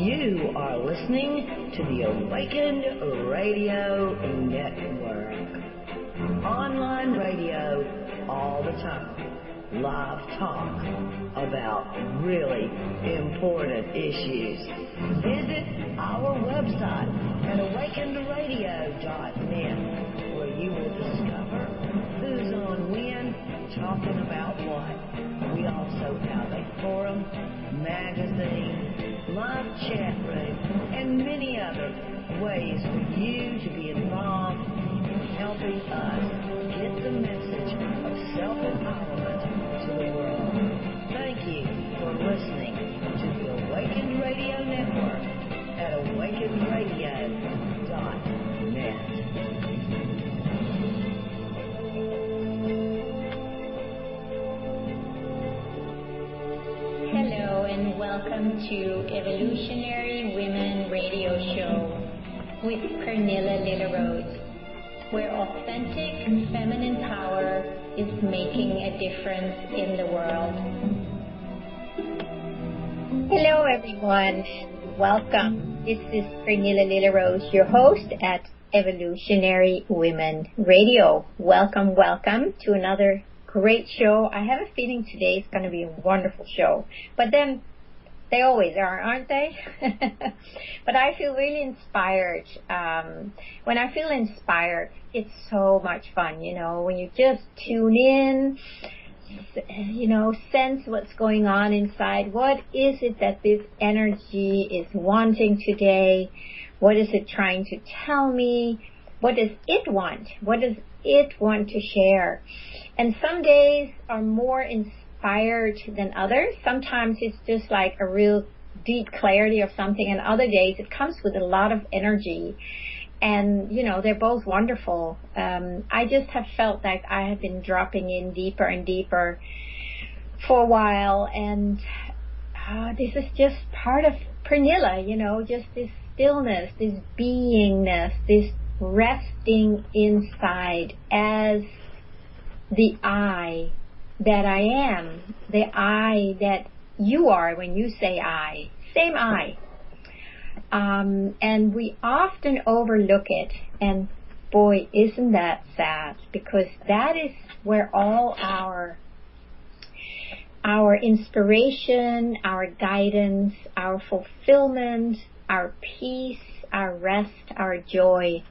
You are listening to the Awakened Radio Network. Online radio all the time. Live talk about really important issues. Visit our website at awakenedradio.net, where you will discover who's on when, talking about what. We also have a forum, magazine, live chat room, and many other ways for you to be involved in helping us get the message of self-empowerment to the world. Thank you for listening to the Awakened Radio Network at awakenedradio.net. Hello and welcome to Evolutionary Women Radio Show with Pernilla Lillerose, where authentic feminine power is making a difference in the world. Hello everyone, and welcome. This is Pernilla Lillerose, your host at Evolutionary Women Radio. Welcome to another great show. I have a feeling today is going to be a wonderful show. But then they always are, aren't they? But I feel really inspired. When I feel inspired, it's so much fun, when you just tune in, sense what's going on inside. What is it that this energy is wanting today? What is it trying to tell me? What does it want? What does it want to share? And some days are more inspired than others. Sometimes it's just like a real deep clarity of something, and other days it comes with a lot of energy. And, they're both wonderful. I just have felt like I have been dropping in deeper and deeper for a while. And this is just part of Pernilla, just this stillness, this beingness, this resting inside as the I that I am, the I that you are when you say I, same I. And we often overlook it, and boy, isn't that sad, because that is where all our inspiration, our guidance, our fulfillment, our peace, our rest, our joy,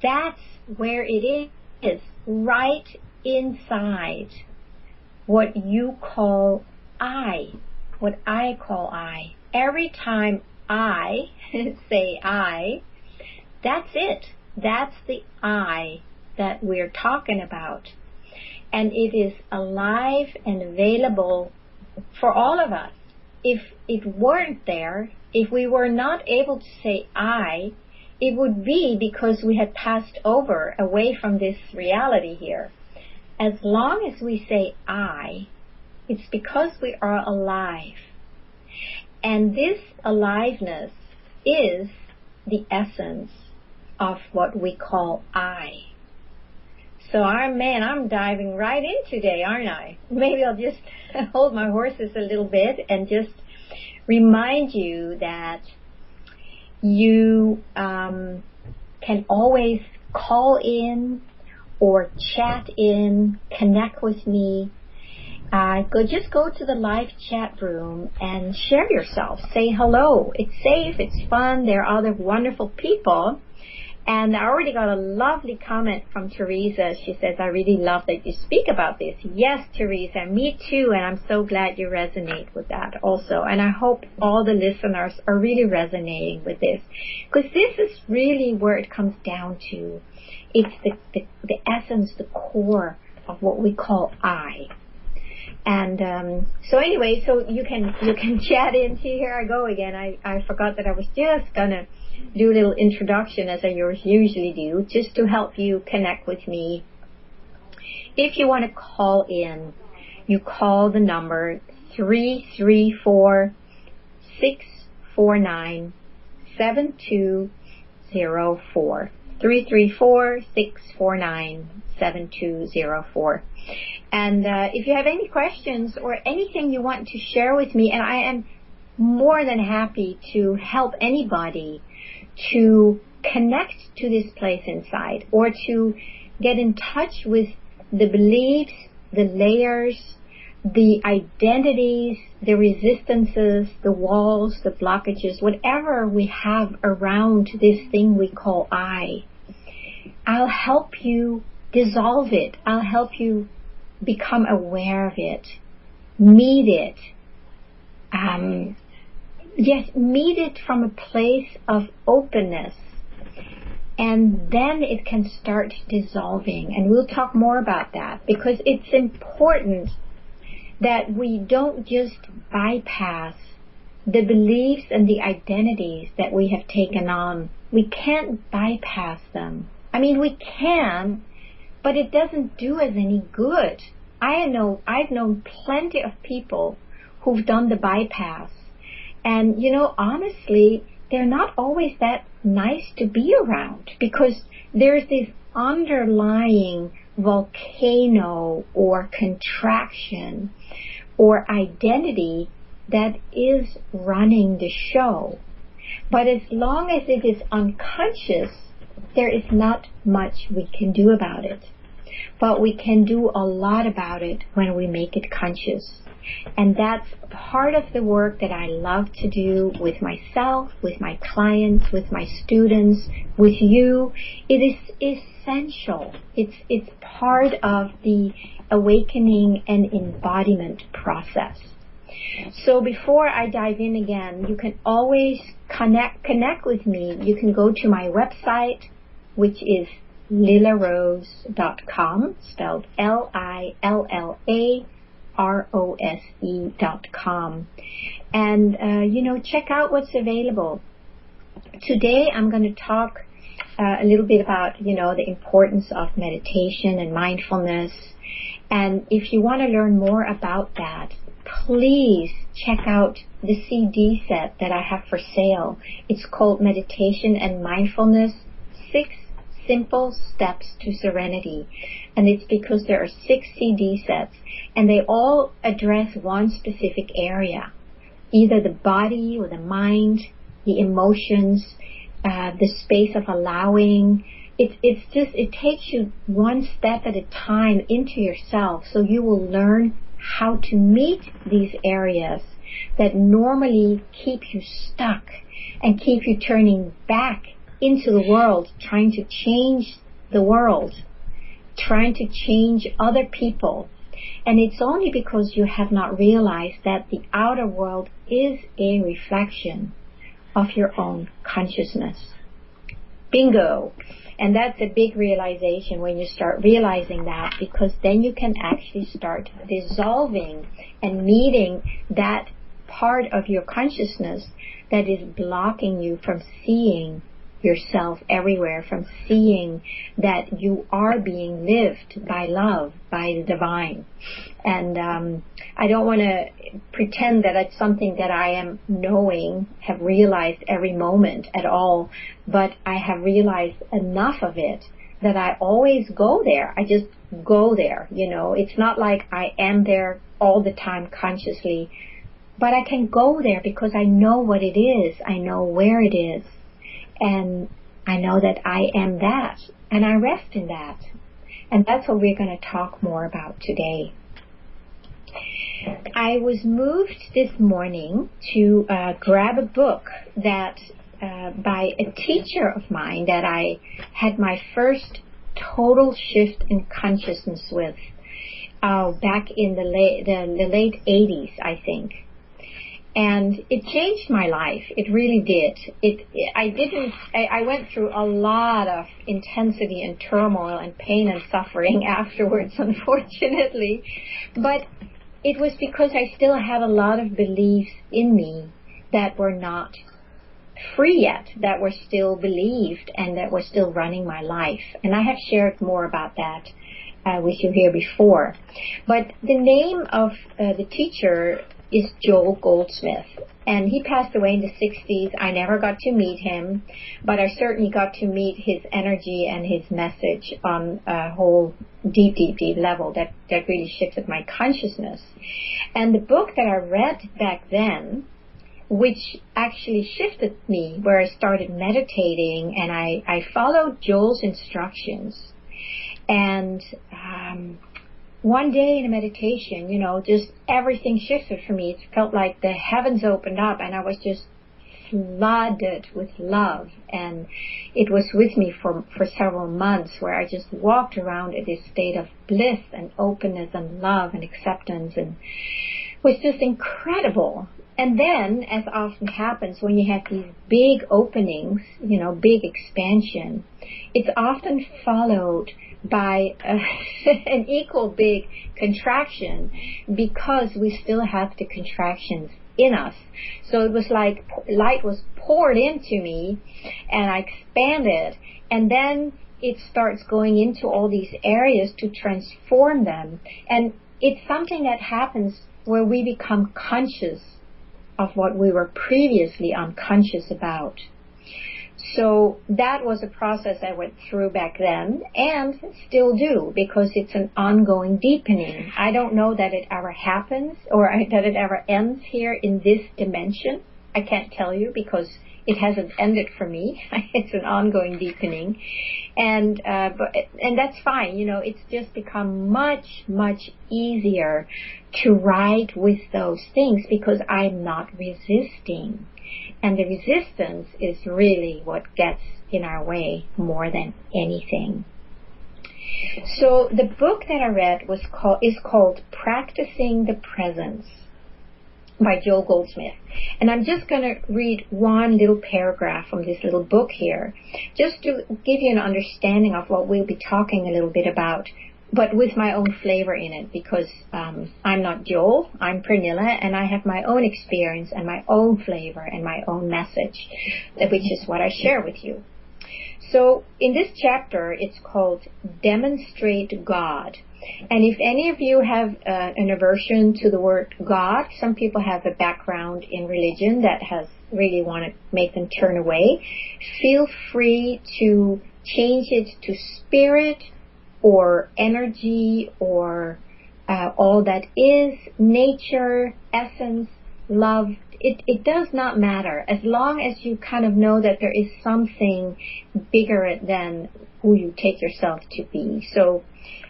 that's where it is, right inside what you call I, what I call I. Every time I say I, that's it. That's the I that we're talking about. And it is alive and available for all of us. If it weren't there, if we were not able to say I, it would be because we had passed over away from this reality here. As long as we say I, it's because we are alive. And this aliveness is the essence of what we call I. So I'm diving right in today, aren't I? Maybe I'll just hold my horses a little bit and just remind you that you can always call in or chat in, connect with me. Just go to the live chat room and share yourself. Say hello. It's safe. It's fun. There are other wonderful people. And I already got a lovely comment from Teresa. She says, I really love that you speak about this. Yes, Teresa, me too. And I'm so glad you resonate with that also. And I hope all the listeners are really resonating with this, because this is really where it comes down to. It's the essence, the core of what we call I. And so anyway, so you can chat in. See, here I go again. I forgot that I was just gonna do a little introduction, as I usually do, just to help you connect with me. If you want to call in, you call the number 334-649-7204. 334-649-7204. And if you have any questions or anything you want to share with me, and I am more than happy to help anybody to connect to this place inside, or to get in touch with the beliefs, the layers, the identities, the resistances, the walls, the blockages, whatever we have around this thing we call I. I'll help you dissolve it. I'll help you become aware of it. Meet it. Meet it from a place of openness. And then it can start dissolving. And we'll talk more about that, because it's important that we don't just bypass the beliefs and the identities that we have taken on. We can't bypass them. I mean, we can, but it doesn't do us any good. I've known plenty of people who've done the bypass. And, honestly, they're not always that nice to be around, because there's this underlying volcano or contraction or identity that is running the show. But as long as it is unconscious, there is not much we can do about it. But we can do a lot about it when we make it conscious. And that's part of the work that I love to do with myself, with my clients, with my students, with you. It is essential. It's part of the awakening and embodiment process. So before I dive in again, you can always connect with me. You can go to my website, which is lillarose.com, spelled LILLAROSE.com. And, check out what's available. Today I'm going to talk a little bit about, the importance of meditation and mindfulness. And if you want to learn more about that, please check out the CD set that I have for sale. It's called Meditation and Mindfulness, 6 Simple Steps to Serenity. And it's because there are 6 CD sets, and they all address one specific area, either the body or the mind, the emotions, the space of allowing. It takes you one step at a time into yourself, so you will learn how to meet these areas that normally keep you stuck and keep you turning back into the world, trying to change the world, trying to change other people. And it's only because you have not realized that the outer world is a reflection of your own consciousness. Bingo! And that's a big realization when you start realizing that, because then you can actually start dissolving and meeting that part of your consciousness that is blocking you from seeing yourself everywhere, from seeing that you are being lived by love, by the divine. And I don't want to pretend that it's something that I am knowing, have realized every moment at all, but I have realized enough of it that I always go there. I just go there, It's not like I am there all the time consciously, but I can go there because I know what it is. I know where it is. And I know that I am that, and I rest in that. And that's what we're going to talk more about today. I was moved this morning to grab a book that by a teacher of mine that I had my first total shift in consciousness with back in the late 80s, I think. And it changed my life. It really did. I went through a lot of intensity and turmoil and pain and suffering afterwards, unfortunately. But it was because I still had a lot of beliefs in me that were not free yet, that were still believed and that were still running my life. And I have shared more about that with you here before. But the name of the teacher is Joel Goldsmith, and he passed away in the 60s. I never got to meet him, but I certainly got to meet his energy and his message on a whole deep level that really shifted my consciousness. And the book that I read back then which actually shifted me, where I started meditating, and I followed Joel's instructions. And one day in a meditation, just everything shifted for me. It felt like the heavens opened up, and I was just flooded with love. And it was with me for several months, where I just walked around in this state of bliss and openness and love and acceptance, and it was just incredible. And then, as often happens when you have these big openings, big expansion, it's often followed by an equal big contraction, because we still have the contractions in us. So it was like light was poured into me, and I expanded, and then it starts going into all these areas to transform them. And it's something that happens where we become conscious of what we were previously unconscious about. So that was a process I went through back then, and still do, because it's an ongoing deepening. I don't know that it ever happens, or that it ever ends here in this dimension. I can't tell you, because it hasn't ended for me. It's an ongoing deepening, and that's fine. It's just become much, much easier to ride with those things, because I'm not resisting. And the resistance is really what gets in our way more than anything. So the book that I read is called Practicing the Presence by Joel Goldsmith. And I'm just going to read one little paragraph from this little book here, just to give you an understanding of what we'll be talking a little bit about, but with my own flavor in it, because I'm not Joel, I'm Pernilla, and I have my own experience and my own flavor and my own message, which is what I share with you. So in this chapter, it's called Demonstrate God. And if any of you have an aversion to the word God, some people have a background in religion that has really want to make them turn away, feel free to change it to spirit, or energy, or all that is, nature, essence, love. It does not matter, as long as you kind of know that there is something bigger than who you take yourself to be. So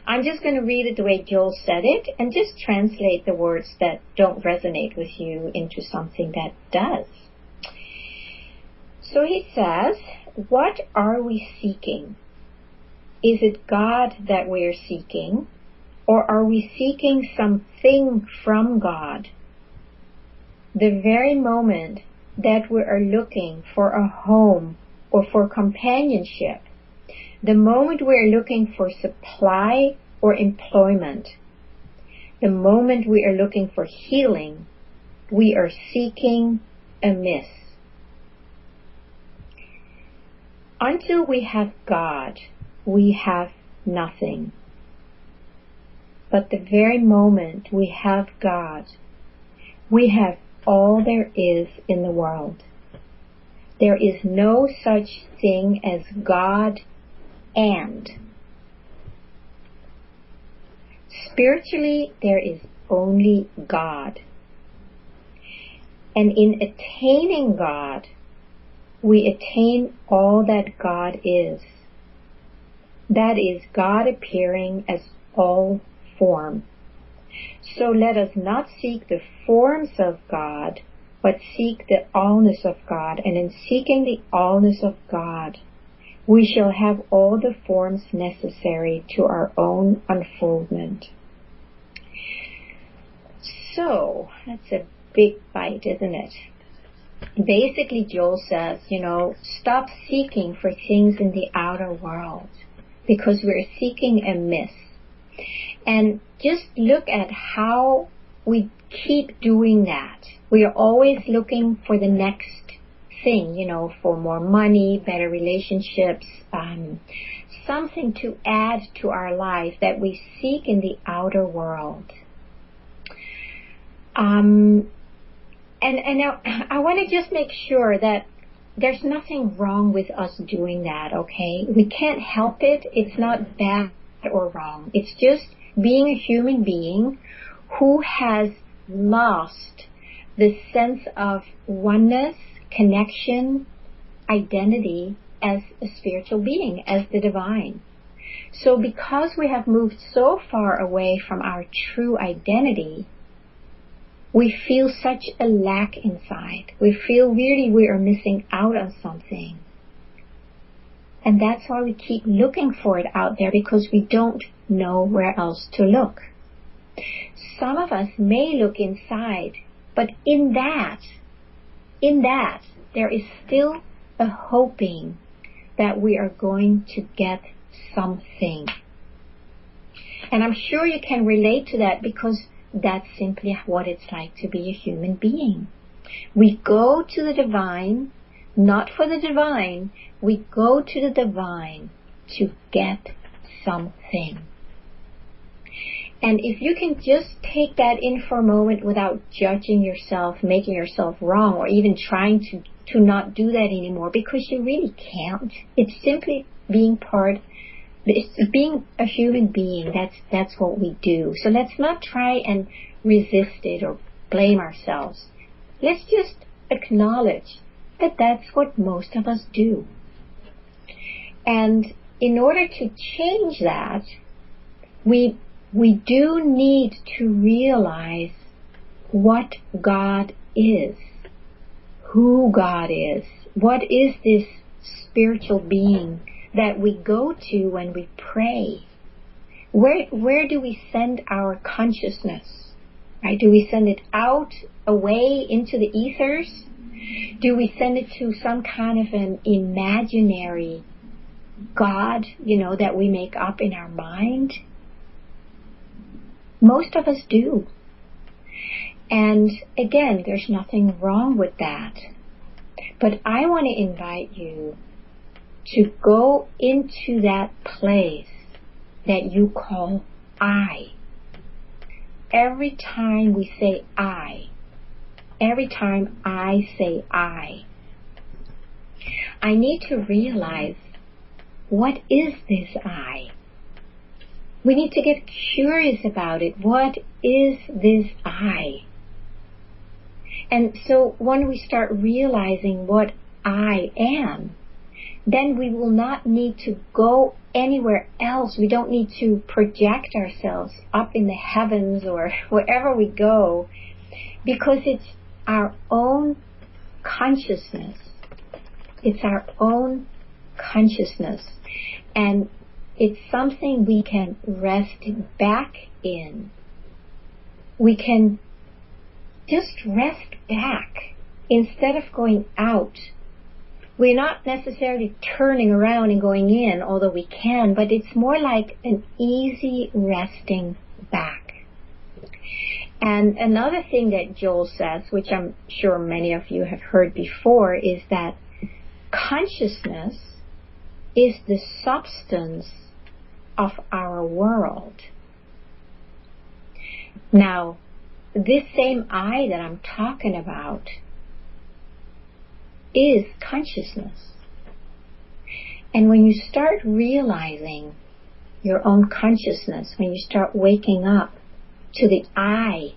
I'm just going to read it the way Joel said it, and just translate the words that don't resonate with you into something that does. So he says, what are we seeking? Is it God that we're seeking, or are we seeking something from God? The very moment that we are looking for a home or for companionship, the moment we are looking for supply or employment, the moment we are looking for healing, we are seeking amiss. Until we have God, we have nothing. But the very moment we have God, we have all there is in the world. There is no such thing as God and. Spiritually, there is only God. And in attaining God, we attain all that God is. That is God appearing as all form. So let us not seek the forms of God, but seek the allness of God. And in seeking the allness of God, we shall have all the forms necessary to our own unfoldment. So, that's a big bite, isn't it? Basically, Joel says, stop seeking for things in the outer world, because we're seeking amiss. And just look at how we keep doing that. We are always looking for the next thing, for more money, better relationships, something to add to our life that we seek in the outer world. And I want to just make sure that there's nothing wrong with us doing that, okay? We can't help it. It's not bad or wrong. It's just being a human being who has lost the sense of oneness, connection, identity as a spiritual being, as the divine. So because we have moved so far away from our true identity, we feel such a lack inside. We feel really we are missing out on something. And that's why we keep looking for it out there, because we don't know where else to look. Some of us may look inside, but in that, there is still a hoping that we are going to get something. And I'm sure you can relate to that, because that's simply what it's like to be a human being. We go to the divine, not for the divine, we go to the divine to get something. And if you can just take that in for a moment without judging yourself, making yourself wrong, or even trying to not do that anymore, because you really can't. It's simply being being a human being. That's what we do. So let's not try and resist it or blame ourselves. Let's just acknowledge that that's what most of us do. And in order to change that, we do need to realize what God is, who God is, what is this spiritual being that we go to when we pray. Where do we send our consciousness? Right? Do we send it out, away into the ethers? Do we send it to some kind of an imaginary God, that we make up in our mind? Most of us do. And again, there's nothing wrong with that. But I want to invite you to go into that place that you call I. Every time we say I, every time I say I need to realize, what is this I? We need to get curious about it. What is this I? And so when we start realizing what I am, then we will not need to go anywhere else. We don't need to project ourselves up in the heavens or wherever we go, because it's our own consciousness. It's our own consciousness. And it's something we can rest back in. We can just rest back instead of going out. We're not necessarily turning around and going in, although we can, but it's more like an easy resting back. And another thing that Joel says, which I'm sure many of you have heard before, is that consciousness is the substance of our world. Now, this same I that I'm talking about is consciousness. And when you start realizing your own consciousness, when you start waking up to the I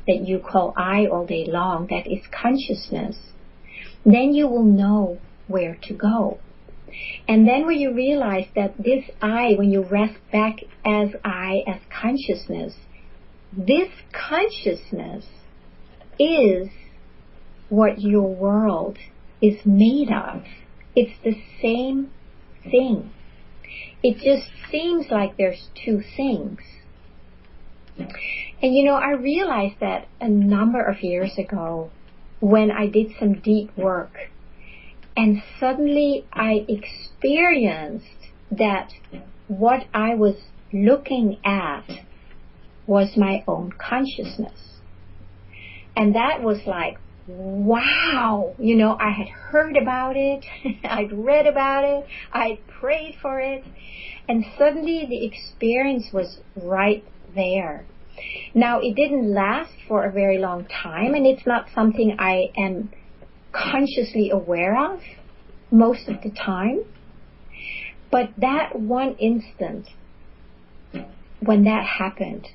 that you call I all day long, that is consciousness, then you will know where to go. And then when you realize that this I, when you rest back as I, as consciousness, this consciousness is what your world is made of. It's the same thing. It just seems like there's two things. And I realized that a number of years ago when I did some deep work, and suddenly I experienced that what I was looking at was my own consciousness. And that was like, wow, I had heard about it, I'd read about it, I'd prayed for it, and suddenly the experience was right there. Now, it didn't last for a very long time, and it's not something I am consciously aware of most of the time. But that one instant, when that happened,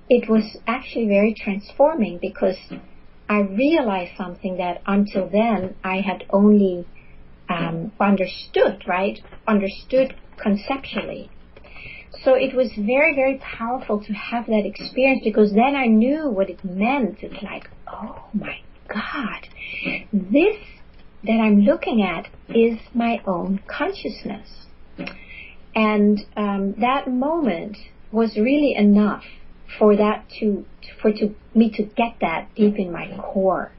it was actually very transforming, because I realized something that until then I had only understood, right? Understood conceptually. So it was very, very powerful to have that experience, because then I knew what it meant. It's like, oh my God, this that I'm looking at is my own consciousness. And that moment was really enough for me to get that deep in my core.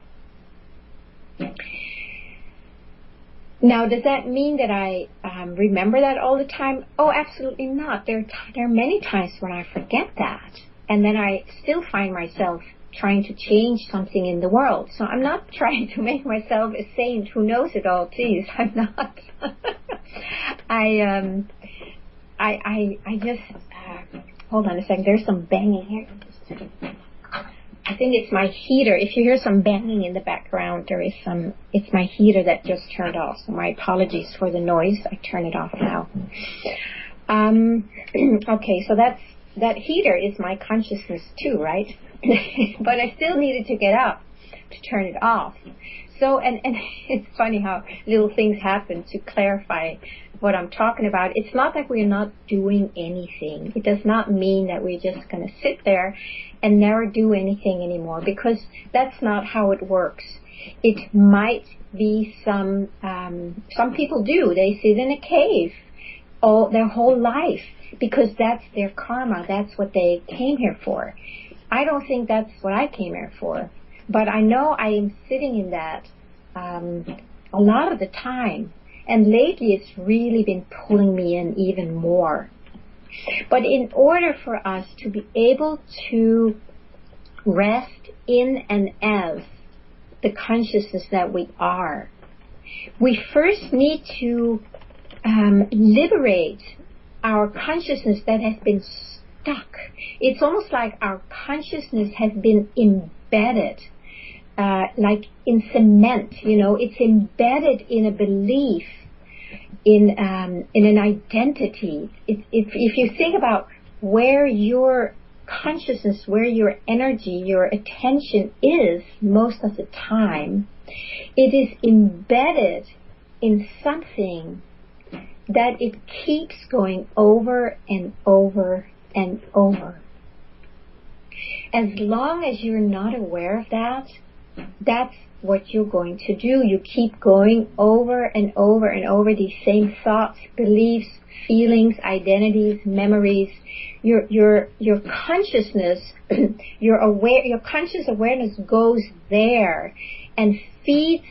Now, does that mean that I remember that all the time? Oh, absolutely not. There are many times when I forget that, and then I still find myself trying to change something in the world. So I'm not trying to make myself a saint who knows it all. Please, I'm not. I just hold on a second. There's some banging here. I think it's my heater. If you hear some banging in the background, it's my heater that just turned off. So my apologies for the noise. I turn it off now. Okay, so that heater is my consciousness too, right? But I still needed to get up to turn it off. So, and it's funny how little things happen to clarify what I'm talking about. It's not that we're not doing anything. It does not mean that we're just going to sit there and never do anything anymore, because that's not how it works. It might be some people do. They sit in a cave their whole life because that's their karma. That's what they came here for. I don't think that's what I came here for. But I know I am sitting in that a lot of the time. And lately it's really been pulling me in even more. But in order for us to be able to rest in and as the consciousness that we are, we first need to liberate our consciousness that has been stuck. It's almost like our consciousness has been embedded, like in cement. It's embedded in a belief, in an identity. If you think about where your consciousness, where your energy, your attention is most of the time, it is embedded in something that it keeps going over and over and over. As long as you're not aware of that, that's what you're going to do. You keep going over and over and over these same thoughts, beliefs, feelings, identities, memories. Your consciousness, your conscious awareness goes there and feeds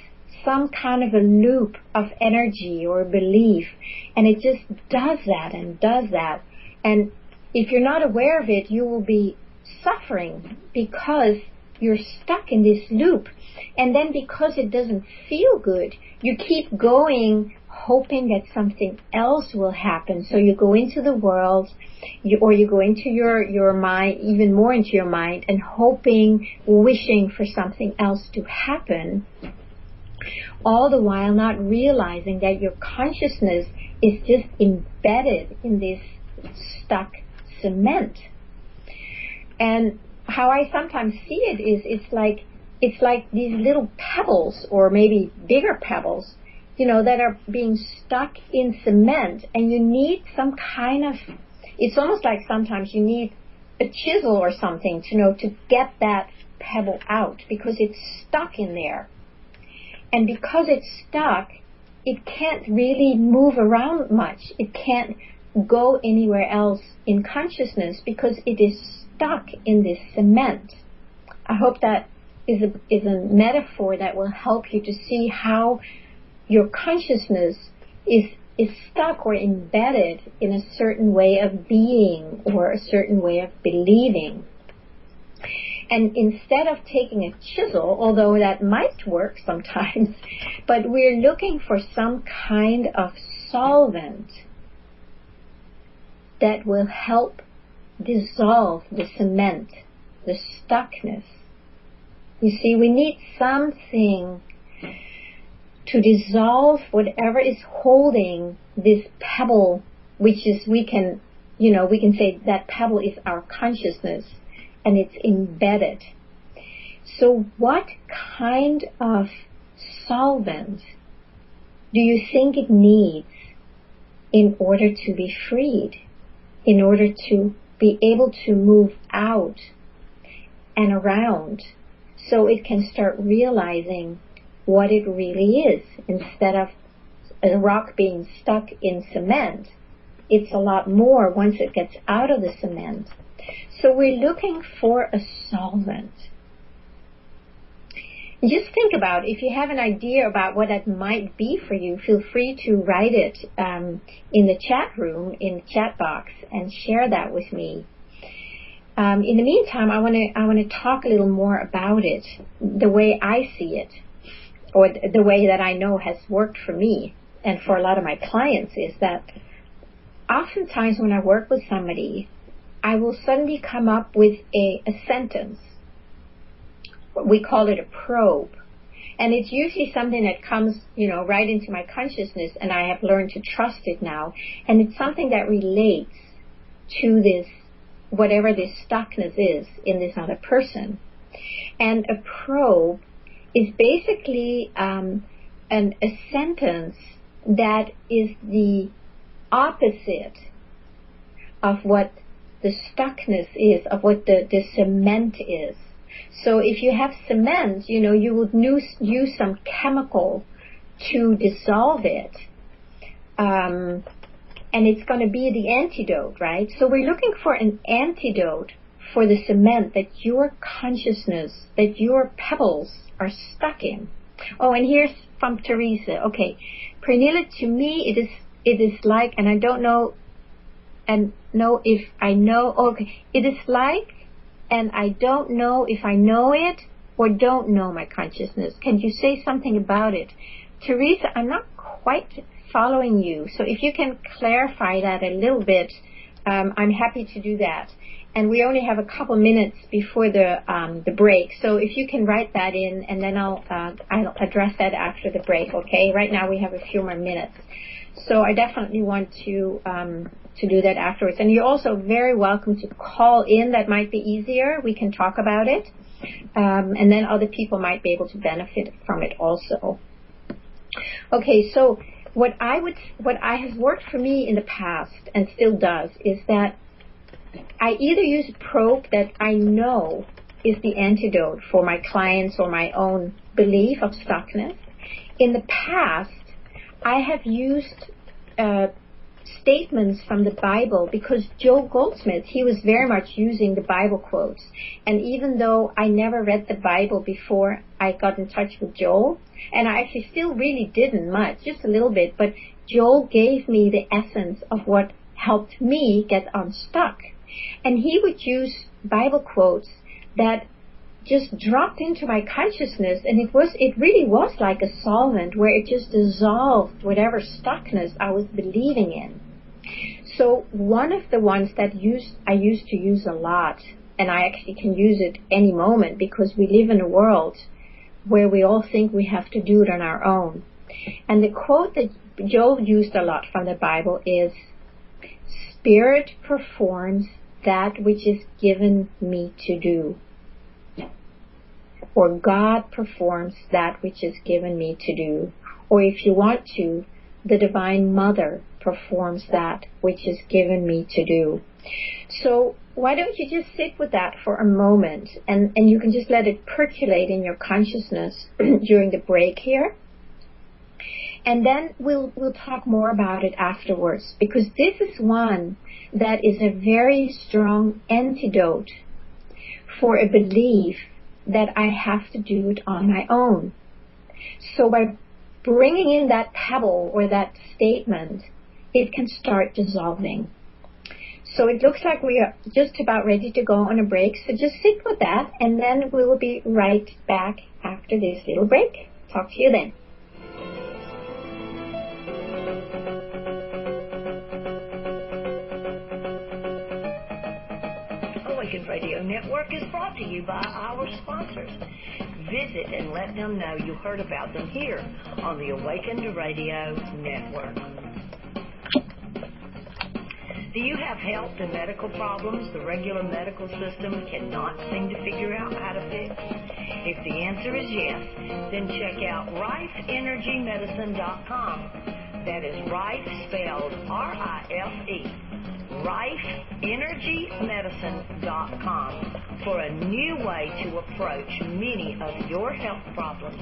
some kind of a loop of energy or belief, and it just does that and does that. And if you're not aware of it, you will be suffering because you're stuck in this loop. And then because it doesn't feel good, you keep going, hoping that something else will happen. So you go into the world, or you go into your mind, even more into your mind, and hoping, wishing for something else to happen, all the while not realizing that your consciousness is just embedded in this stuck cement. And how I sometimes see it is it's like these little pebbles, or maybe bigger pebbles, that are being stuck in cement, and you need some kind of, it's almost like sometimes you need a chisel or something to get that pebble out, because it's stuck in there. And because it's stuck, it can't really move around much. It can't go anywhere else in consciousness because it is stuck in this cement. I hope that is a metaphor that will help you to see how your consciousness is stuck or embedded in a certain way of being or a certain way of believing. And instead of taking a chisel, although that might work sometimes, but we're looking for some kind of solvent that will help dissolve the cement, the stuckness. You see, we need something to dissolve whatever is holding this pebble, which is, we can say that pebble is our consciousness, and it's embedded. So what kind of solvent do you think it needs in order to be freed, in order to be able to move out and around, so it can start realizing what it really is? Instead of a rock being stuck in cement, it's a lot more once it gets out of the cement. So we're looking for a solvent. Just think about, if you have an idea about what that might be for you, feel free to write it in the chat room, in the chat box, and share that with me. In the meantime, I want to talk a little more about it, the way I see it, or the way that I know has worked for me and for a lot of my clients, is that oftentimes when I work with somebody, I will suddenly come up with a sentence. We call it a probe. And it's usually something that comes, right into my consciousness, and I have learned to trust it now. And it's something that relates to this, whatever this stuckness is in this other person. And a probe is basically a sentence that is the opposite of what the stuckness is, of what the cement is. So if you have cement, you would use some chemical to dissolve it. And it's going to be the antidote, right? So we're looking for an antidote for the cement that your consciousness, that your pebbles are stuck in. Oh, and here's from Teresa. Okay. Pernilla, to me it is like, and I don't know, and know if I know, okay. It is like, and I don't know if I know it or don't know my consciousness. Can you say something about it? Teresa, I'm not quite following you. So if you can clarify that a little bit, I'm happy to do that. And we only have a couple minutes before the break. So if you can write that in, and then I'll address that after the break, okay? Right now we have a few more minutes. So I definitely want to do that afterwards. And you're also very welcome to call in. That might be easier. We can talk about it. And then other people might be able to benefit from it also. Okay, so what has worked for me in the past and still does is that I either use a probe that I know is the antidote for my clients or my own belief of stuckness. In the past, I have used statements from the Bible, because Joel Goldsmith, he was very much using the Bible quotes. And even though I never read the Bible before I got in touch with Joel, and I actually still really didn't much, just a little bit, but Joel gave me the essence of what helped me get unstuck. And he would use Bible quotes that just dropped into my consciousness, and it really was like a solvent where it just dissolved whatever stuckness I was believing in. So one of the ones that I used to use a lot, and I actually can use it any moment, because we live in a world where we all think we have to do it on our own. And the quote that Joel used a lot from the Bible is, "Spirit performs that which is given me to do." Or God performs that which is given me to do. Or if you want to, the Divine Mother performs that which is given me to do. So why don't you just sit with that for a moment, and you can just let it percolate in your consciousness during the break here. And then we'll talk more about it afterwards, because this is one that is a very strong antidote for a belief that I have to do it on my own. So by bringing in that pebble or that statement, it can start dissolving. So it looks like we are just about ready to go on a break. So just sit with that, and then we will be right back after this little break. Talk to you then. Awakened Radio Network is brought to you by our sponsors. Visit and let them know you heard about them here on the Awakened Radio Network. Do you have health and medical problems the regular medical system cannot seem to figure out how to fix? If the answer is yes, then check out rifeenergymedicine.com. That is Rife spelled R-I-F-E. rifeenergymedicine.com for a new way to approach many of your health problems.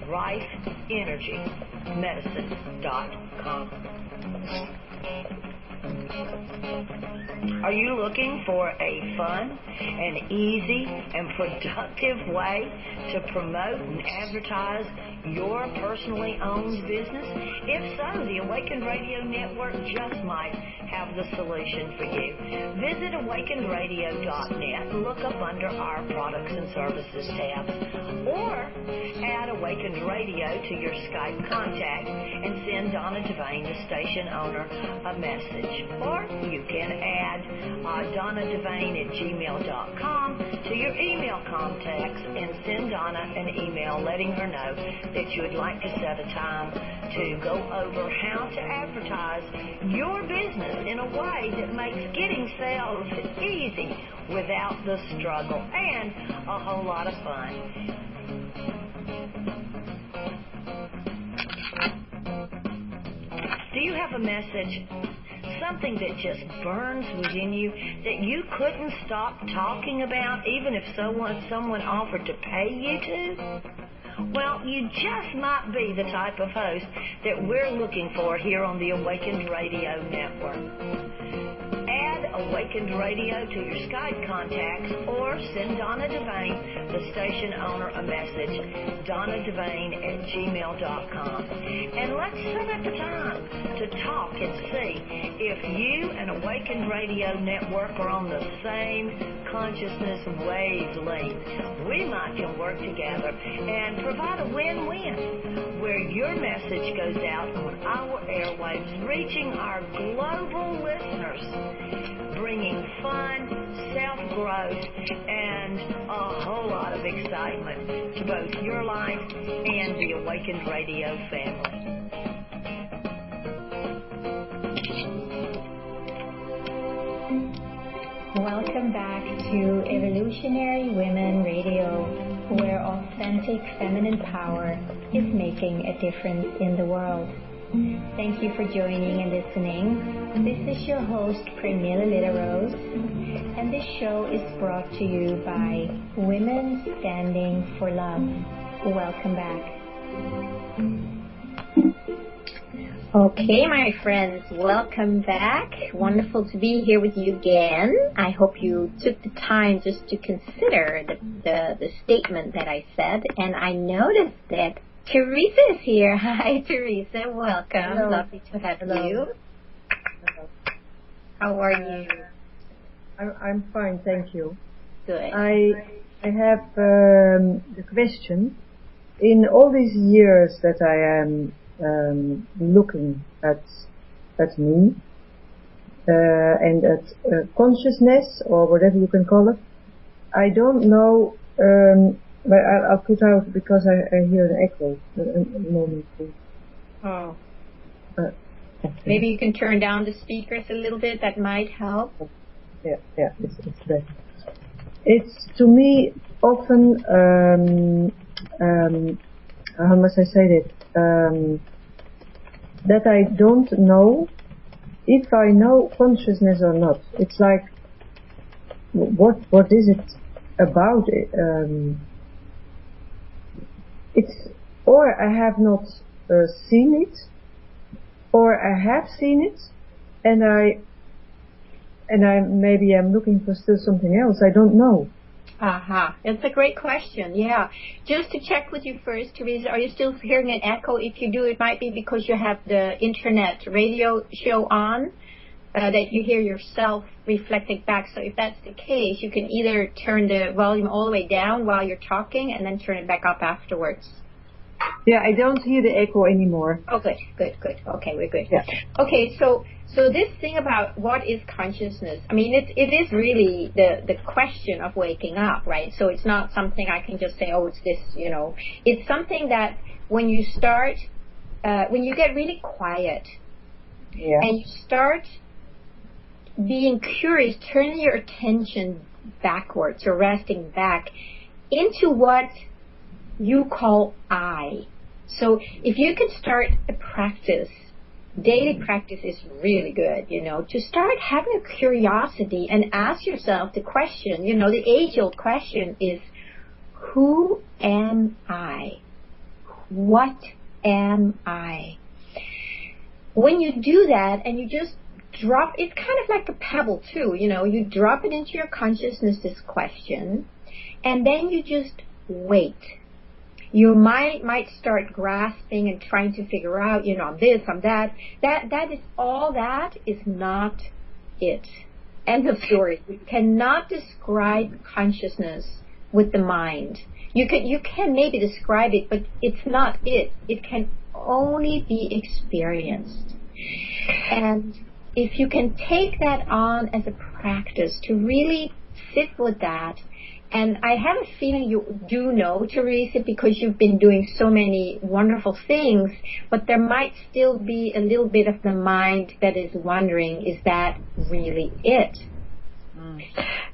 rifeenergymedicine.com. Are you looking for a fun and easy and productive way to promote and advertise your personally owned business? If so, the Awakened Radio Network just might have the solution for you. Visit awakenedradio.net, look up under our products and services tab, or add Awakened Radio to your Skype contact and send Donna Devane, the station owner, a message. Or you can add DonnaDevane@gmail.com to your email contacts and send Donna an email letting her know that you would like to set a time to go over how to advertise your business in a way that makes getting sales easy without the struggle and a whole lot of fun. Do you have a message, something that just burns within you that you couldn't stop talking about even if someone offered to pay you to? Well, you just might be the type of host that we're looking for here on the Awakened Radio Network. Add Awakened Radio to your Skype contacts or send Donna Devane, the station owner, a message, DonnaDevane@gmail.com. And let's set up a time to talk and see if you and Awakened Radio Network are on the same consciousness wavelength. We might can work together and provide a win-win where your message goes out on our airwaves, reaching our global listeners, bringing fun, self-growth, and a whole lot of excitement to both your life and the Awakened Radio family. Welcome back to Evolutionary Women Radio, where authentic feminine power is making a difference in the world. Thank you for joining and listening. This is your host, Premilla Litterose, and this show is brought to you by Women Standing for Love. Welcome back. Okay, my friends, welcome back. Wonderful to be here with you again. I hope you took the time just to consider the statement that I said, and I noticed that Teresa is here. Hi, Teresa. Welcome. Hello. Lovely to have Hello. you. How are you? I'm fine, thank you. Good. I have the question. In all these years that I am looking at me and at consciousness, or whatever you can call it, I don't know. But I'll put out because I hear an echo. A moment, please. Oh. Okay. Maybe you can turn down the speakers a little bit. That might help. Yeah, it's better. It's to me often, how must I say that? That I don't know if I know consciousness or not. It's like, what is it about? It's, or I have not seen it, or I have seen it, and maybe I'm looking for still something else. I don't know. Aha, that's a great question. Yeah. Just to check with you first, Teresa, are you still hearing an echo? If you do, it might be because you have the internet radio show on, that you hear yourself reflecting back. So if that's the case, you can either turn the volume all the way down while you're talking and then turn it back up afterwards. Yeah, I don't hear the echo anymore. Oh, good. Okay, we're good. Yeah. Okay, so this thing about what is consciousness, I mean, it is really the question of waking up, right? So it's not something I can just say, oh, it's this, you know. It's something that when you start, when you get really quiet, Yeah. and you start being curious, turning your attention backwards or resting back into what you call I. So if you can start a practice, daily practice is really good, to start having a curiosity and ask yourself the question, the age-old question is, who am I? What am I? When you do that and you just drop, it's kind of like a pebble too, you drop it into your consciousness, this question, and then you just wait. Your mind might start grasping and trying to figure out, I'm this, I'm that. That is not it. End of story. You cannot describe consciousness with the mind. You can maybe describe it, but it's not it. It can only be experienced. And if you can take that on as a practice to really sit with that, and I have a feeling you do know, Teresa, because you've been doing so many wonderful things, but there might still be a little bit of the mind that is wondering, is that really it?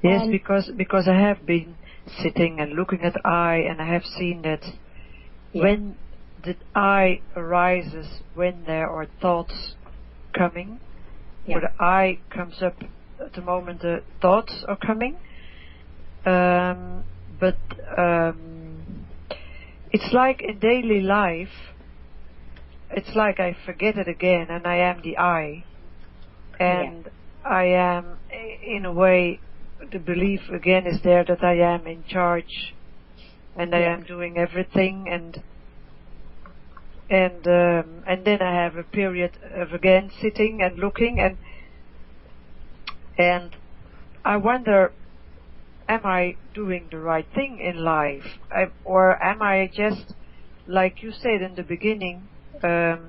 Yes, because I have been sitting and looking at I, and I have seen that when the I arises, when there are thoughts coming, or the I comes up at the moment the thoughts are coming, but it's like in daily life, it's like I forget it again and I am the I, and I am, in a way, the belief again is there that I am in charge and I am doing everything, and then I have a period of again sitting and looking, and I wonder, am I doing the right thing in life? Or am I just, like you said in the beginning, I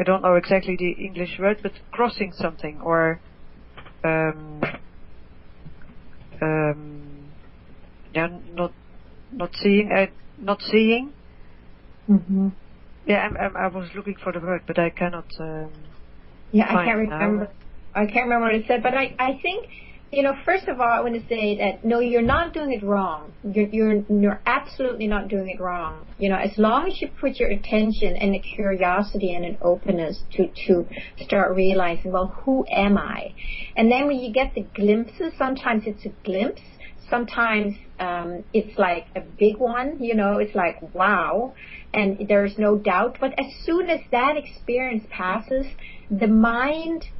don't know exactly the English word, but crossing something, or not seeing. Mm-hmm. Yeah, I was looking for the word, but I cannot. I can't remember. I can't remember what it said, but I think, first of all, I want to say that no, you're not doing it wrong. You're absolutely not doing it wrong. As long as you put your attention and a curiosity and an openness to start realizing, well, who am I? And then when you get the glimpses, sometimes it's a glimpse. Sometimes it's like a big one, it's like, wow, and there's no doubt. But as soon as that experience passes, the mind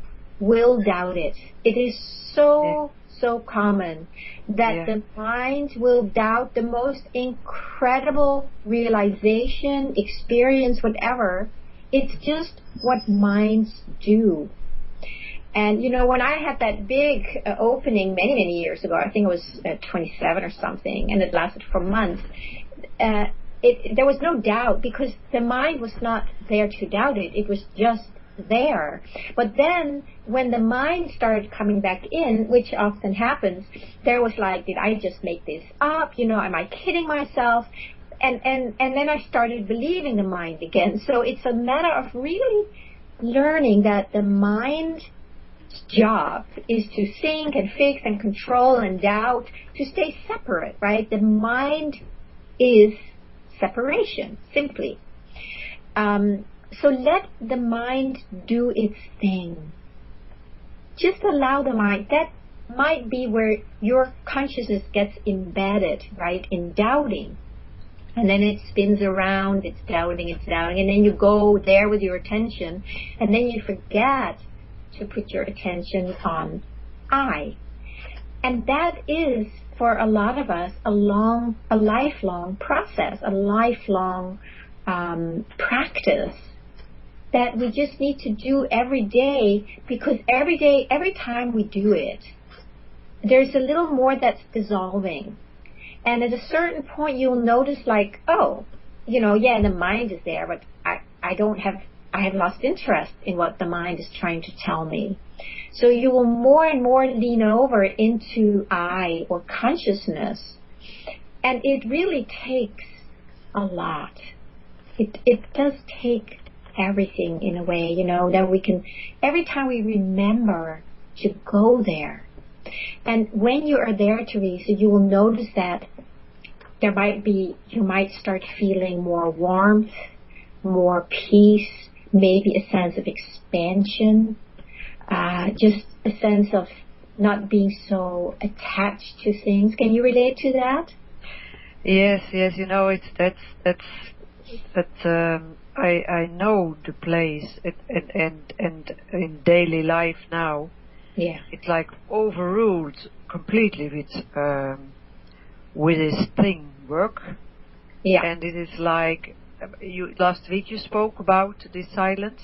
will doubt it. It is so common that the mind will doubt the most incredible realization, experience, whatever. It's just what minds do. And, when I had that big opening many years ago, I think it was 27 or something, and it lasted for months, there was no doubt because the mind was not there to doubt it. It was just there. But then when the mind started coming back in, which often happens, there was like, did I just make this up? Am I kidding myself? And then I started believing the mind again. So it's a matter of really learning that the mind's job is to think and fix and control and doubt, to stay separate, right? The mind is separation, simply. So let the mind do its thing. Just allow the mind. That might be where your consciousness gets embedded, right, in doubting. And then it spins around, it's doubting, and then you go there with your attention, and then you forget to put your attention on I. And that is, for a lot of us, a lifelong process, a lifelong practice that we just need to do every day, because every time we do it, there's a little more that's dissolving. And at a certain point, you'll notice like, the mind is there, but I have lost interest in what the mind is trying to tell me. So you will more and more lean over into I, or consciousness. And it really takes a lot. It does take everything in a way, that we can, every time we remember to go there. And when you are there, Teresa, you will notice that you might start feeling more warmth, more peace, maybe a sense of expansion, just a sense of not being so attached to things. Can you relate to that? Yes, I know the place, and in daily life now, it's like overruled completely with this thing work. Yeah. And it is like last week you spoke about this silence,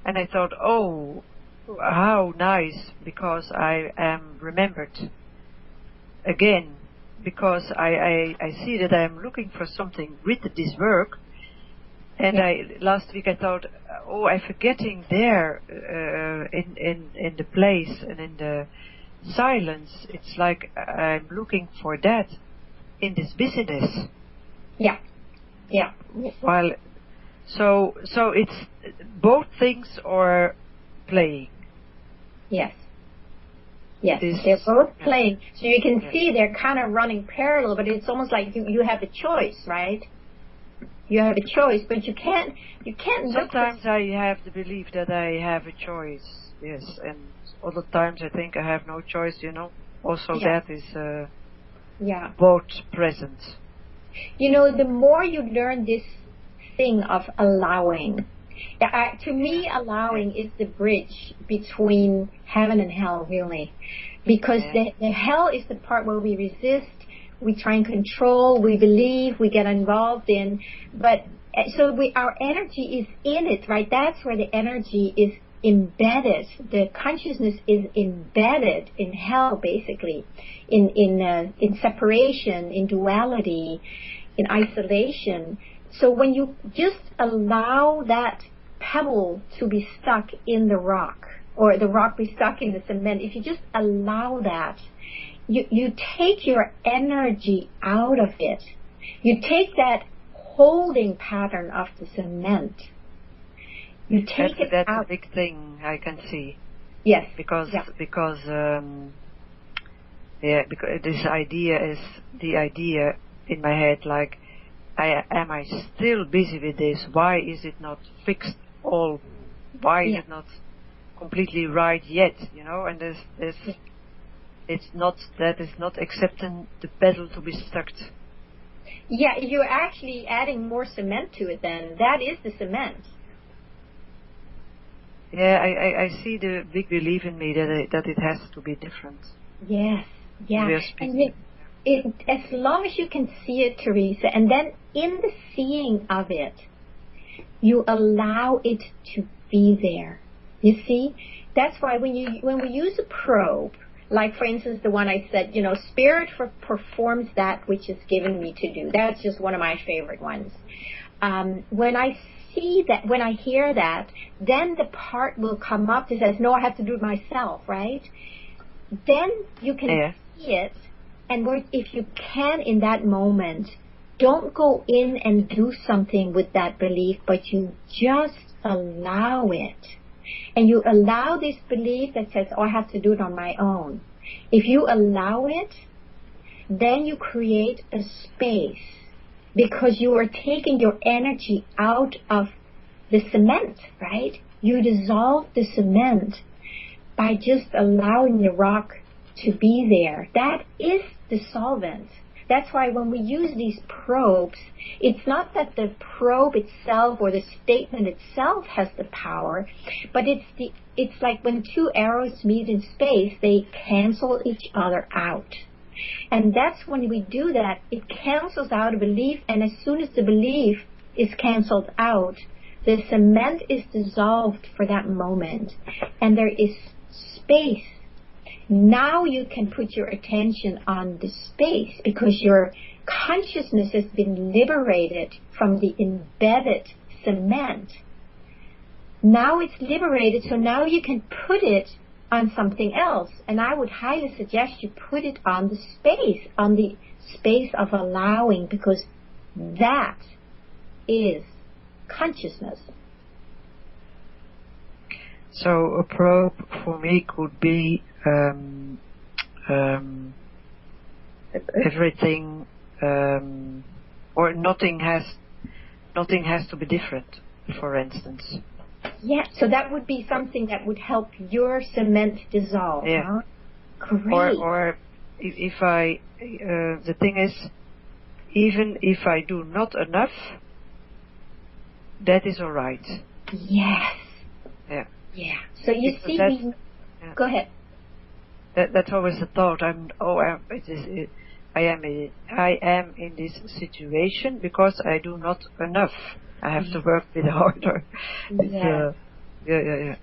and I thought, oh, how nice, because I am remembered again, because I see that I am looking for something with this work. And last week I thought, oh, I'm forgetting there in the place and in the silence. It's like I'm looking for that in this busyness. Yeah. While so it's both things are playing. Yes, they're both playing. So you can see they're kind of running parallel, but it's almost like you have a choice, right? You have a choice, but you can't. Sometimes I have the belief that I have a choice, yes, and other times I think I have no choice. Also that is both present. The more you learn this thing of allowing, to me, allowing is the bridge between heaven and hell, really, because the hell is the part where we resist. We try and control, we believe, we get involved in, but so our energy is in it, right? That's where the energy is embedded. The consciousness is embedded in hell, basically, in separation, in duality, in isolation. So when you just allow that pebble to be stuck in the rock, or the rock be stuck in the cement, if you just allow that, you take your energy out of it. You take that holding pattern of the cement. You take it out. That's a big thing I can see. Yes. Because this idea is the idea in my head, like, am I still busy with this? Why is it not fixed all? Why is it not completely right yet? And there's that is not accepting the pedal to be stuck. Yeah, you're actually adding more cement to it then. That is the cement. Yeah, I see the big belief in me that it has to be different. Yes, and as long as you can see it, Teresa, and then in the seeing of it, you allow it to be there. You see? That's why when we use a probe, like, for instance, the one I said, spirit performs that which is given me to do. That's just one of my favorite ones. When I see that, when I hear that, then the part will come up that says, no, I have to do it myself, right? Then you can see it, and if you can in that moment, don't go in and do something with that belief, but you just allow it. And you allow this belief that says, oh, I have to do it on my own. If you allow it, then you create a space, because you are taking your energy out of the cement, right? You dissolve the cement by just allowing the rock to be there. That is the solvent. That's why when we use these probes, it's not that the probe itself or the statement itself has the power, but it's like when two arrows meet in space, they cancel each other out. And that's when we do that, it cancels out a belief, and as soon as the belief is canceled out, the cement is dissolved for that moment, and there is space. Now you can put your attention on the space, because your consciousness has been liberated from the embedded cement. Now it's liberated, so now you can put it on something else. And I would highly suggest you put it on the space of allowing, because that is consciousness. So a probe for me could be everything, or nothing has to be different, for instance. Yeah, so that would be something that would help your cement dissolve, huh? Great. Or if I, the thing is, even if I do not enough, that is all right. Yes. Yeah. Yeah. So you Because see, go ahead. That's always the thought. I am in this situation because I do not enough. I have to work a bit harder. Yeah. Yeah.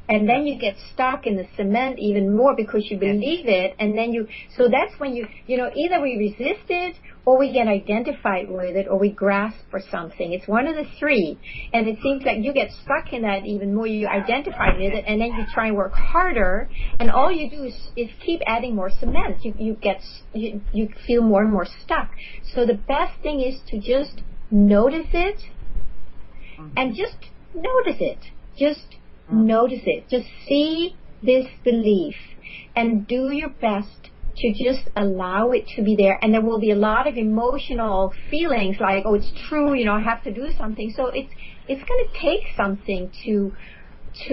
And then you get stuck in the cement even more because you believe it, and then so that's when either we resist it, or we get identified with it, or we grasp for something. It's one of the three. And it seems like you get stuck in that even more. You identify with it, and then you try and work harder, and all you do is keep adding more cement. You feel more and more stuck. So the best thing is to just notice it, and just notice it. Notice it. Just see this belief and do your best to just allow it to be there. And there will be a lot of emotional feelings like, oh, it's true, I have to do something. So it's going to take something to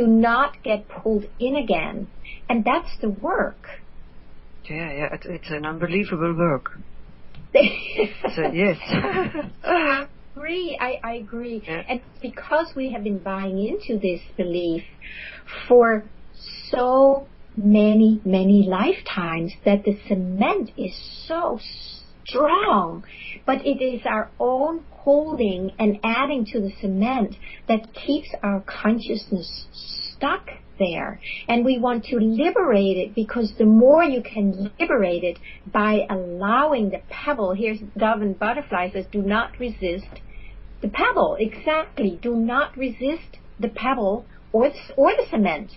not get pulled in again. And that's the work. Yeah, it's an unbelievable work. So, yes. I agree. Yeah. And because we have been buying into this belief for so many, many lifetimes that the cement is so strong, but it is our own holding and adding to the cement that keeps our consciousness stuck there. And we want to liberate it, because the more you can liberate it by allowing the pebble, here's Dove and Butterfly says, do not resist the pebble. Exactly. Do not resist the pebble or the cement.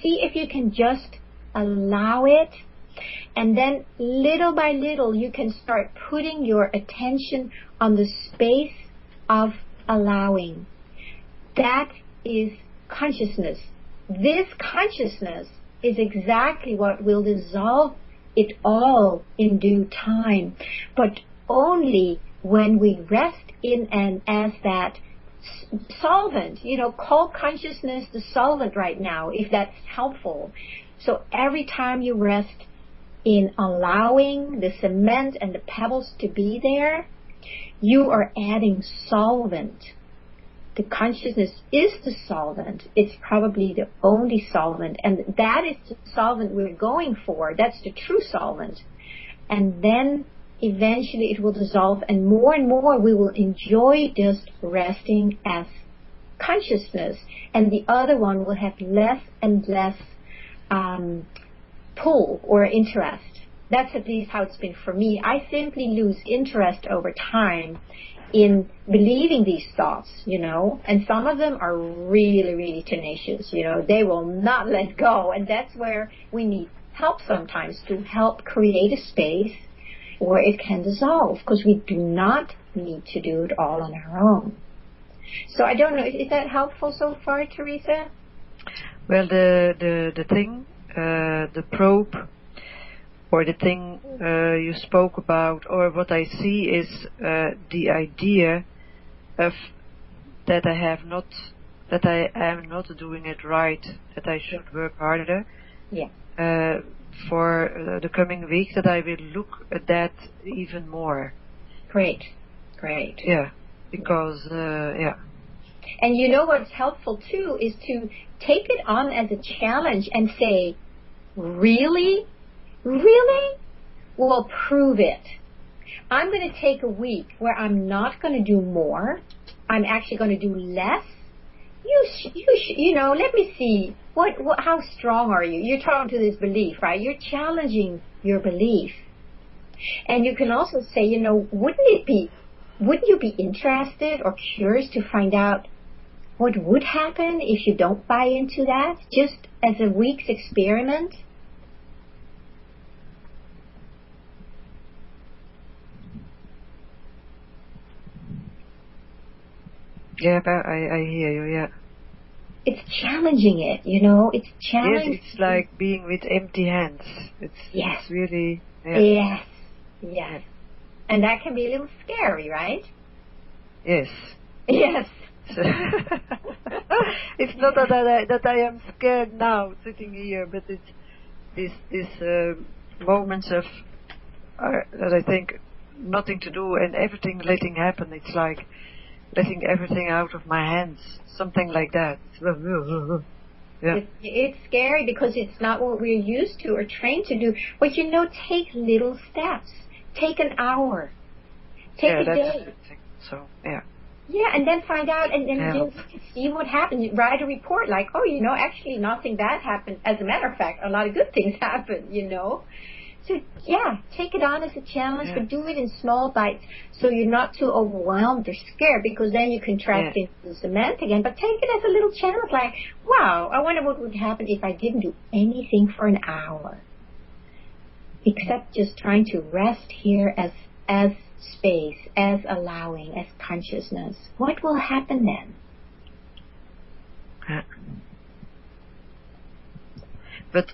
See if you can just allow it, and then little by little you can start putting your attention on the space of allowing. That is consciousness. This consciousness is exactly what will dissolve it all in due time, but only when we rest in and as that solvent. Call consciousness the solvent right now, if that's helpful. So every time you rest in allowing the cement and the pebbles to be there, you are adding solvent. The consciousness is the solvent. It's probably the only solvent, and that is the solvent we're going for. That's the true solvent. And then eventually it will dissolve, and more we will enjoy just resting as consciousness, and the other one will have less and less pull or interest. That's at least how it's been for me. I simply lose interest over time in believing these thoughts, and some of them are really, really tenacious, they will not let go, and that's where we need help sometimes, to help create a space where it can dissolve, because we do not need to do it all on our own. So I don't know, is that helpful so far, Teresa? Well, the thing, the probe, or the thing you spoke about, or what I see is the idea of that I am not doing it right, that I should work harder. Yeah. For the coming week, that I will look at that even more. Great. Yeah, because And what's helpful too is to take it on as a challenge and say, really? Well, prove it. I'm going to take a week where I'm not going to do more. I'm actually going to do less. Let me see. How strong are you? You're talking to this belief, right? You're challenging your belief. And you can also say, wouldn't you be interested or curious to find out what would happen if you don't buy into that, just as a week's experiment? Yeah, I hear you, yeah. it's challenging it, you know. It's challenging. Yes, it's like being with empty hands. It's really... Yeah. Yes. And that can be a little scary, right? Yes. Yes. It's not that I am scared now, sitting here, but it's these moments of that I think nothing to do and everything letting happen. It's like letting everything out of my hands, something like that. Yeah. It's scary because it's not what we're used to or trained to do. But you know, take little steps. Take an hour. Take a day. So, yeah. Yeah, and then find out and then just see what happens. Write a report like, oh, you know, actually nothing bad happened. As a matter of fact, a lot of good things happened, you know. So, yeah, take it on as a challenge, but do it in small bites so you're not too overwhelmed or scared, because then you contract into the cement again. But take it as a little challenge like, wow, I wonder what would happen if I didn't do anything for an hour. Except just trying to rest here as space, as allowing, as consciousness. What will happen then? But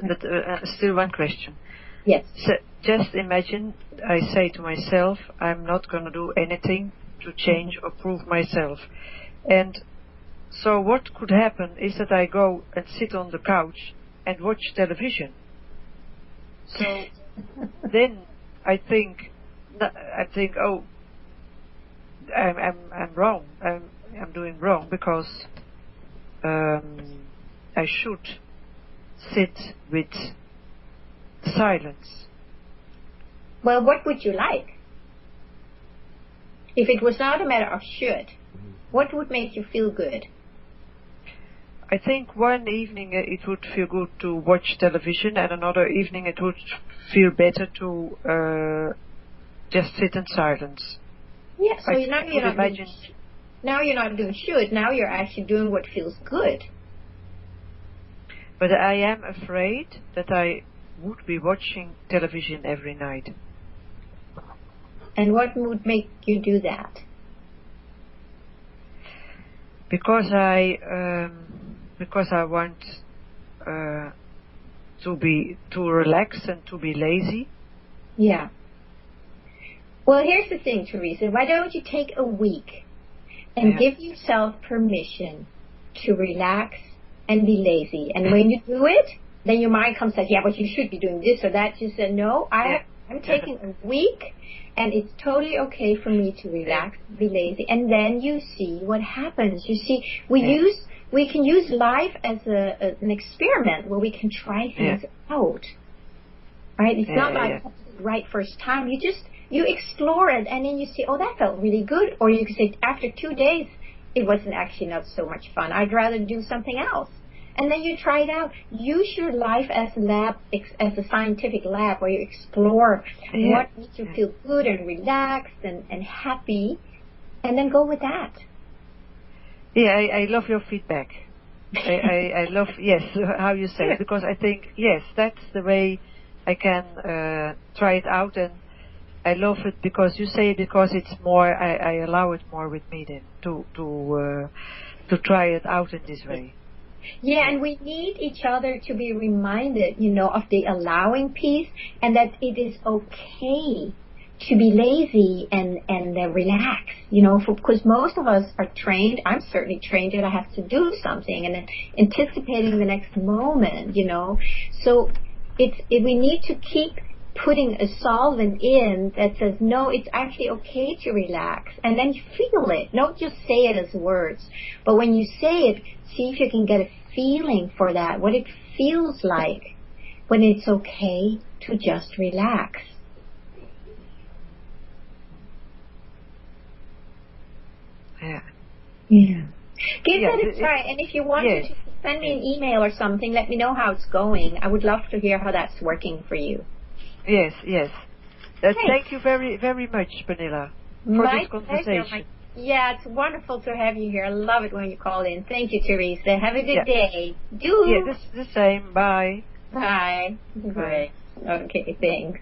still one question. Yes. So just imagine I say to myself, I'm not going to do anything to change or prove myself. And so what could happen is that I go and sit on the couch and watch television. So then I think, oh, I'm wrong. I'm doing wrong because I should sit with silence. Well, what would you like? If it was not a matter of should, what would make you feel good? I think one evening it would feel good to watch television, and another evening it would feel better to just sit in silence. Yeah, so now you're not doing should, now you're actually doing what feels good. But I am afraid that I would be watching television every night. And what would make you do that? Because I want to relax and to be lazy. Yeah. Well, here's the thing, Teresa. Why don't you take a week and give yourself permission to relax and be lazy? And when you do it, then your mind comes and says, yeah, but you should be doing this or that. You say, no, I'm taking a week, and it's totally okay for me to relax, be lazy. And then you see what happens. You see, we can use life as an experiment where we can try things out. Right? It's not like right first time. You explore it, and then you see, oh, that felt really good. Or you can say, after 2 days, it wasn't actually not so much fun. I'd rather do something else. And then you try it out. Use your life as a scientific lab where you explore what makes you feel good and relaxed and happy, and then go with that. Yeah, I love your feedback. I love, how you say it, because I think, that's the way I can try it out, and I love it because you say it, because it's more, I allow it more with me then to try it out in this way. Yeah, and we need each other to be reminded, of the allowing piece, and that it is okay to be lazy and relax, because most of us are trained. I'm certainly trained that I have to do something and anticipating the next moment, So we need to keep putting a solvent in that says, no, it's actually okay to relax. And then you feel it. Don't just say it as words. But when you say it, see if you can get a feeling for that, what it feels like when it's okay to just relax. Yeah. Give that a try. And if you want to send me an email or something, let me know how it's going. I would love to hear how that's working for you. Yes. Thank you very, very much, Pernilla, for this conversation. It's wonderful to have you here. I love it when you call in. Thank you, Teresa. Have a good day. This the same. Bye. Bye. Great. Okay, thanks.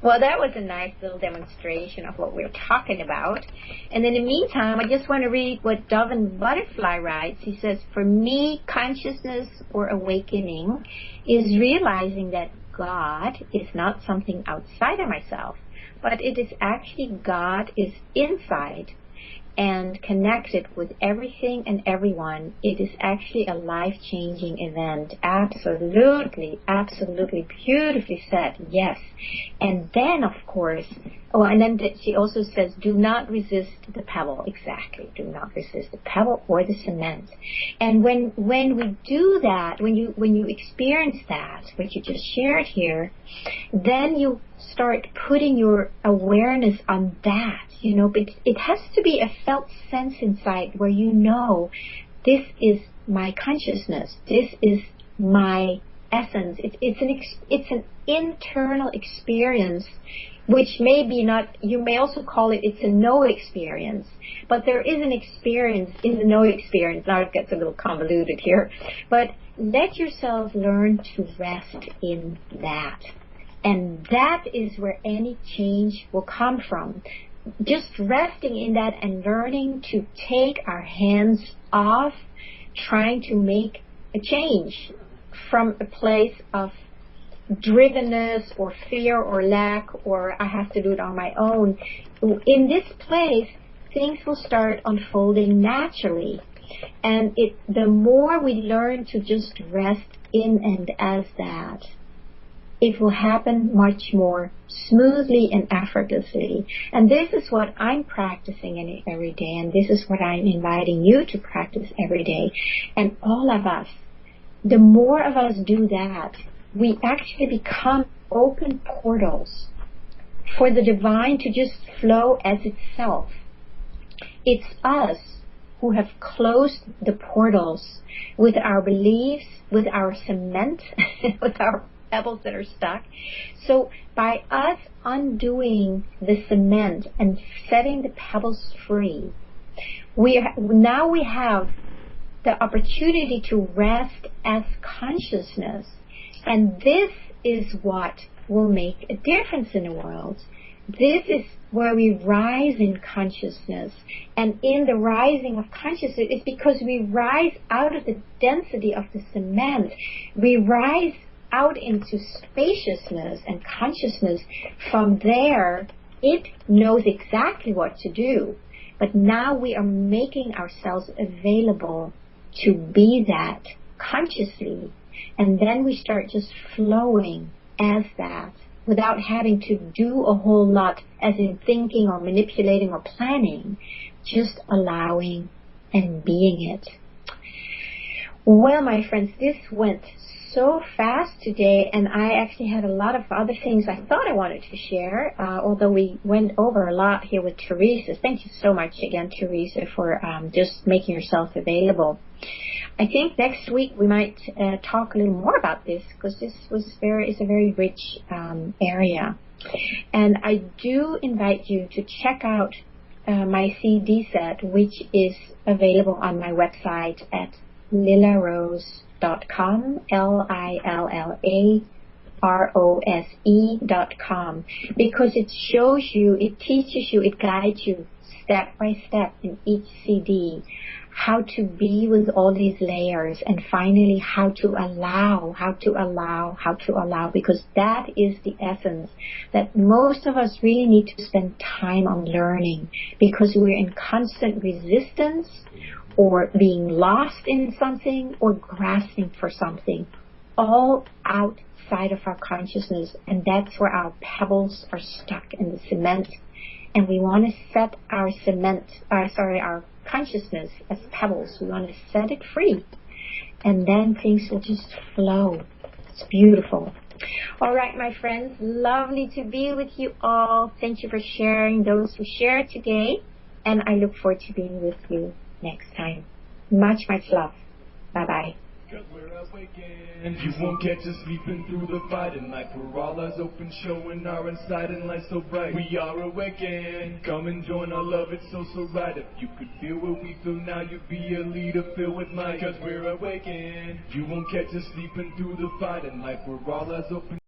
Well, that was a nice little demonstration of what we're talking about. And in the meantime, I just want to read what Dove and Butterfly writes. He says, for me, consciousness or awakening is realizing that God is not something outside of myself, but it is actually God is inside and connected with everything and everyone. It is actually a life-changing event. Absolutely, absolutely, beautifully said. Yes. And then, of course, and then she also says, do not resist the pebble. Exactly. Do not resist the pebble or the cement. And when we do that, when you experience that, what you just shared here, then you start putting your awareness on that. But it has to be a felt sense inside where this is my consciousness. This is my essence. It's an internal experience, which may be not, you may also call it's a no experience, but there is an experience in the no experience. Now it gets a little convoluted here, but let yourself learn to rest in that. And that is where any change will come from. Just resting in that and learning to take our hands off trying to make a change from a place of drivenness or fear or lack or I have to do it on my own. In this place, things will start unfolding naturally. And the more we learn to just rest in and as that, it will happen much more smoothly and effortlessly. And this is what I'm practicing every day, and this is what I'm inviting you to practice every day. And all of us, the more of us do that, we actually become open portals for the divine to just flow as itself. It's us who have closed the portals with our beliefs, with our cement, with our pebbles that are stuck. So by us undoing the cement and setting the pebbles free, now we have the opportunity to rest as consciousness. And this is what will make a difference in the world. This is where we rise in consciousness. And in the rising of consciousness, it's because we rise out of the density of the cement. We rise out into spaciousness and consciousness. From there, it knows exactly what to do. But now we are making ourselves available to be that consciously. And then we start just flowing as that without having to do a whole lot as in thinking or manipulating or planning, just allowing and being it. Well, my friends, this went so fast today, and I actually had a lot of other things I thought I wanted to share, although we went over a lot here with Teresa. Thank you so much again, Teresa, for just making yourself available. I think next week we might talk a little more about this, because this is a very rich area. And I do invite you to check out my CD set, which is available on my website at LillaRose.com, LillaRose.com, because it shows you, it teaches you, it guides you step by step in each CD how to be with all these layers, and finally how to allow, because that is the essence that most of us really need to spend time on learning, because we're in constant resistance or being lost in something or grasping for something, all outside of our consciousness. And that's where our pebbles are stuck in the cement. And we want to set our our consciousness as pebbles. We want to set it free. And then things will just flow. It's beautiful. All right, my friends, lovely to be with you all. Thank you for sharing, those who shared today. And I look forward to being with you next time. Much love. Bye-bye. Cause we're awakened. You won't catch us sleeping through the fight. And like we're all eyes open, showing our inside and light so bright. We are awakened. Come and join our love, it's so right. If you could feel what we feel now, you'd be a leader filled with might. Cause we're awakened. You won't catch us sleeping through the fight. And like we're all eyes open.